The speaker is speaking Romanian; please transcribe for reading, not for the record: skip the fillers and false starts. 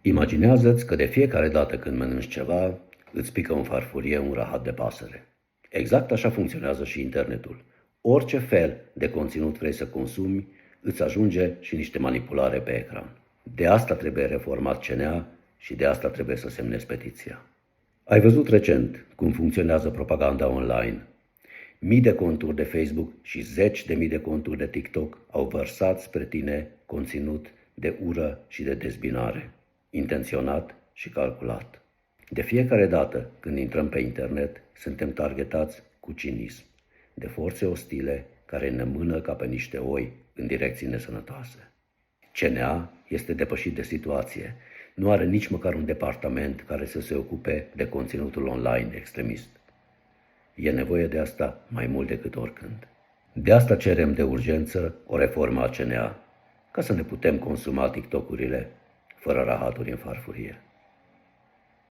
Imaginează-ți că de fiecare dată când mănânci ceva, îți pică în farfurie un rahat de pasăre. Exact așa funcționează și internetul. Orice fel de conținut vrei să consumi, îți ajunge și niște manipulare pe ecran. De asta trebuie reformat CNA și de asta trebuie să semnezi petiția. Ai văzut recent cum funcționează propaganda online. Mii de conturi de Facebook și zeci de mii de conturi de TikTok au vărsat spre tine conținut de ură și de dezbinare, intenționat și calculat. De fiecare dată când intrăm pe internet, suntem targetați cu cinism de forțe ostile care ne mână ca pe niște oi în direcții nesănătoase. CNA este depășit de situație. Nu are nici măcar un departament care să se ocupe de conținutul online extremist. E nevoie de asta mai mult decât oricând. De asta cerem de urgență o reformă a CNA, ca să ne putem consuma TikTok-urile fără rahaturi în farfurie.